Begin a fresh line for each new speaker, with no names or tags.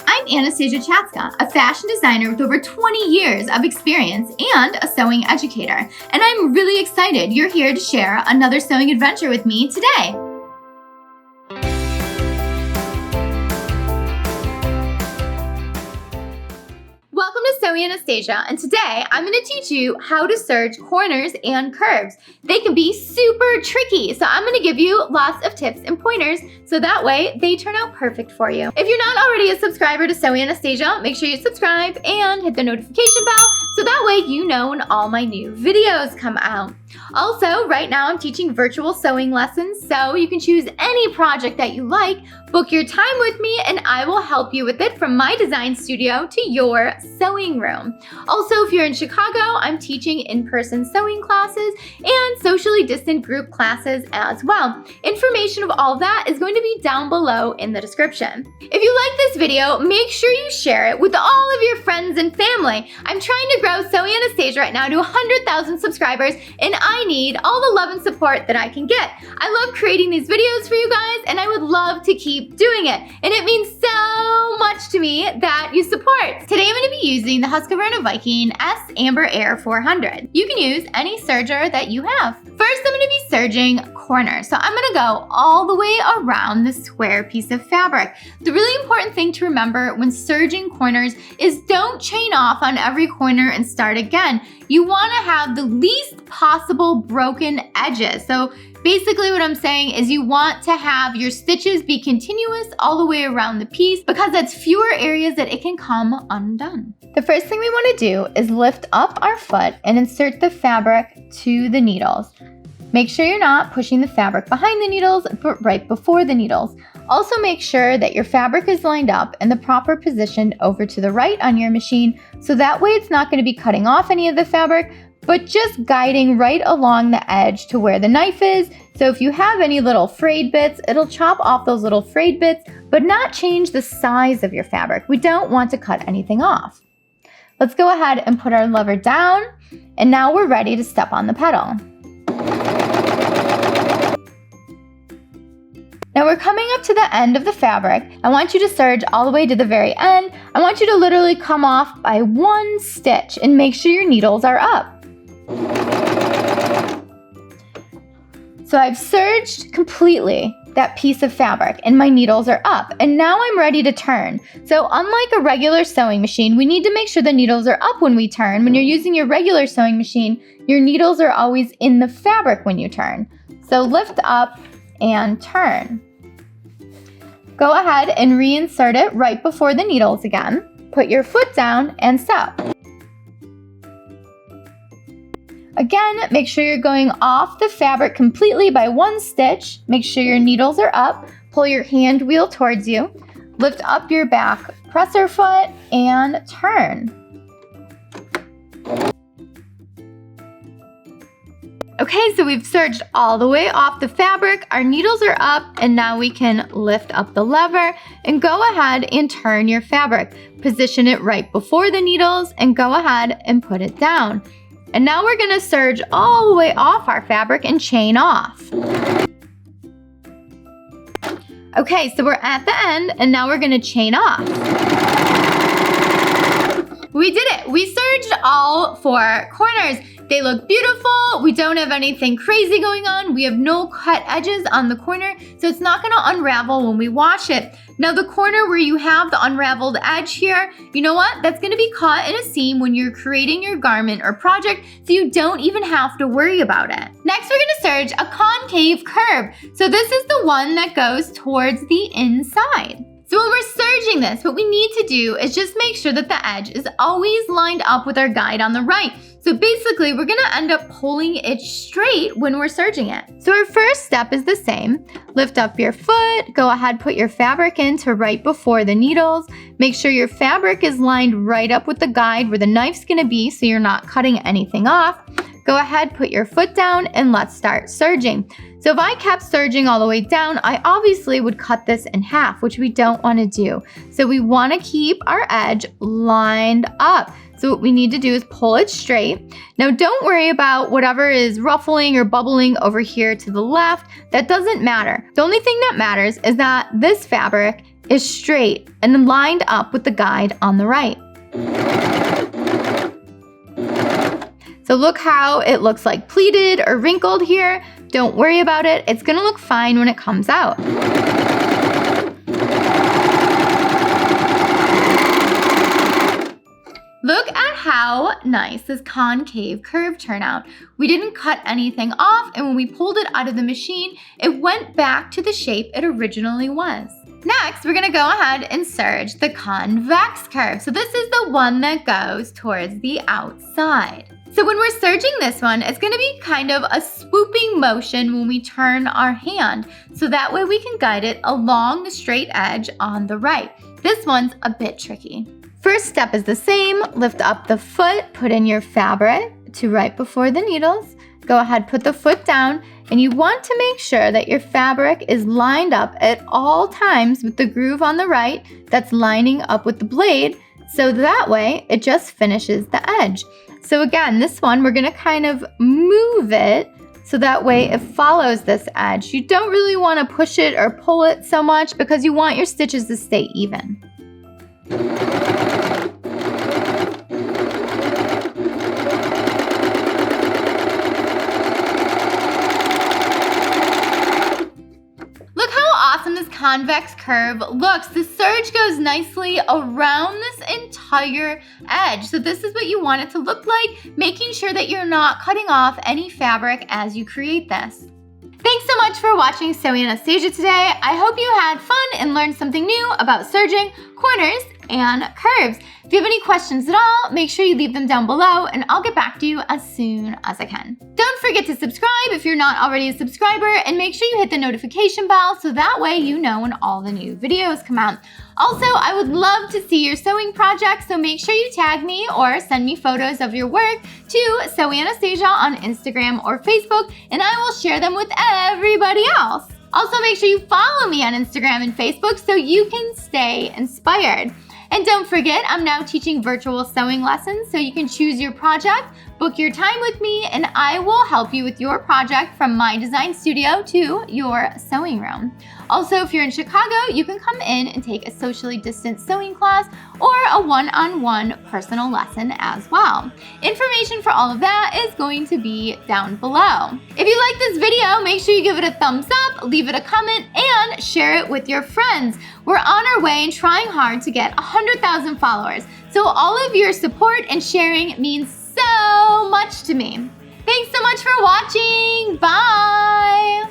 I'm Anastasia Chatzka, a fashion designer with over 20 years of experience and a sewing educator. And I'm really excited you're here to share another sewing adventure with me today. Welcome to Sewing Anastasia, and today I'm going to teach you how to serge corners and curves. They can be super tricky, so I'm going to give you lots of tips and pointers so that way they turn out perfect for you. If you're not already a subscriber to Sewing Anastasia, make sure you subscribe and hit the notification bell so that way you know when all my new videos come out. Also, right now I'm teaching virtual sewing lessons, so you can choose any project that you like, book your time with me, and I will help you with it from my design studio to your sewing room. Also, if you're in Chicago, I'm teaching in-person sewing classes and socially distant group classes as well. Information of all that is going to be down below in the description. If you like this video, make sure you share it with all of your friends and family. I'm trying to grow Sewing Anastasia right now to 100,000 subscribers, and I need all the love and support that I can get. I love creating these videos for you guys, and I would love to keep doing it. And it means so much to me that you support. Today I'm going to be using the Husqvarna Viking S Amber Air 400. You can use any serger that you have. First, I'm going to be serging corners. So I'm going to go all the way around the square piece of fabric. The really important thing to remember when serging corners is don't chain off on every corner and start again. You want to have the least possible broken edges. So basically what I'm saying is you want to have your stitches be continuous all the way around the piece because that's fewer areas that it can come undone. The first thing we want to do is lift up our foot and insert the fabric to the needles. Make sure you're not pushing the fabric behind the needles, but right before the needles. Also make sure that your fabric is lined up in the proper position over to the right on your machine, so that way it's not going to be cutting off any of the fabric, but just guiding right along the edge to where the knife is. So if you have any little frayed bits, it'll chop off those little frayed bits, but not change the size of your fabric. We don't want to cut anything off. Let's go ahead and put our lever down, and now we're ready to step on the pedal. Now we're coming up to the end of the fabric. I want you to serge all the way to the very end. I want you to literally come off by one stitch and make sure your needles are up. So I've serged completely that piece of fabric and my needles are up, and now I'm ready to turn. So unlike a regular sewing machine, we need to make sure the needles are up when we turn. When you're using your regular sewing machine, your needles are always in the fabric when you turn. So lift up and turn. Go ahead and reinsert it right before the needles again. Put your foot down and sew. Again, make sure you're going off the fabric completely by one stitch. Make sure your needles are up. Pull your hand wheel towards you. Lift up your back presser foot and turn. Okay, so we've serged all the way off the fabric, our needles are up, and now we can lift up the lever and go ahead and turn your fabric. Position it right before the needles and go ahead and put it down. And now we're gonna serge all the way off our fabric and chain off. Okay, so we're at the end and now we're gonna chain off. We did it, we serged all 4 corners. They look beautiful. We don't have anything crazy going on. We have no cut edges on the corner, so it's not gonna unravel when we wash it. Now the corner where you have the unraveled edge here, you know what? That's gonna be caught in a seam when you're creating your garment or project, so you don't even have to worry about it. Next, we're gonna serge a concave curve. So this is the one that goes towards the inside. So when we're serging this, what we need to do is just make sure that the edge is always lined up with our guide on the right. So basically, we're gonna end up pulling it straight when we're serging it. So our first step is the same. Lift up your foot, go ahead, put your fabric into right before the needles. Make sure your fabric is lined right up with the guide where the knife's gonna be so you're not cutting anything off. Go ahead, put your foot down, and let's start serging. So if I kept serging all the way down, I obviously would cut this in half, which we don't want to do. So we want to keep our edge lined up. So what we need to do is pull it straight. Now don't worry about whatever is ruffling or bubbling over here to the left. That doesn't matter. The only thing that matters is that this fabric is straight and lined up with the guide on the right. So look how it looks like pleated or wrinkled here. Don't worry about it. It's gonna look fine when it comes out. Look at how nice this concave curve turned out. We didn't cut anything off, and when we pulled it out of the machine, it went back to the shape it originally was. Next, we're gonna go ahead and serge the convex curve. So this is the one that goes towards the outside. So when we're serging this one, it's gonna be kind of a swooping motion when we turn our hand. So that way we can guide it along the straight edge on the right. This one's a bit tricky. First step is the same. Lift up the foot, put in your fabric to right before the needles. Go ahead, put the foot down, and you want to make sure that your fabric is lined up at all times with the groove on the right that's lining up with the blade, so that way it just finishes the edge. So again, this one, we're gonna kind of move it so that way it follows this edge. You don't really wanna push it or pull it so much because you want your stitches to stay even. Convex curve looks. The serge goes nicely around this entire edge. So this is what you want it to look like, making sure that you're not cutting off any fabric as you create this. Thanks so much for watching Sewing Anastasia today. I hope you had fun and learned something new about serging, corners, and curves. If you have any questions at all, make sure you leave them down below and I'll get back to you as soon as I can. Don't forget to subscribe if you're not already a subscriber, and make sure you hit the notification bell so that way you know when all the new videos come out. Also, I would love to see your sewing projects, so make sure you tag me or send me photos of your work to Sewing Anastasia on Instagram or Facebook, and I will share them with everybody else. Also, make sure you follow me on Instagram and Facebook so you can stay inspired. And don't forget, I'm now teaching virtual sewing lessons, so you can choose your project, book your time with me, and I will help you with your project from my design studio to your sewing room. Also, if you're in Chicago, you can come in and take a socially distant sewing class or a one-on-one personal lesson as well. Information for all of that is going to be down below. If you like this video, make sure you give it a thumbs up, leave it a comment, and share it with your friends. We're on our way and trying hard to get 100,000 followers. So all of your support and sharing means so much to me. Thanks so much for watching. Bye.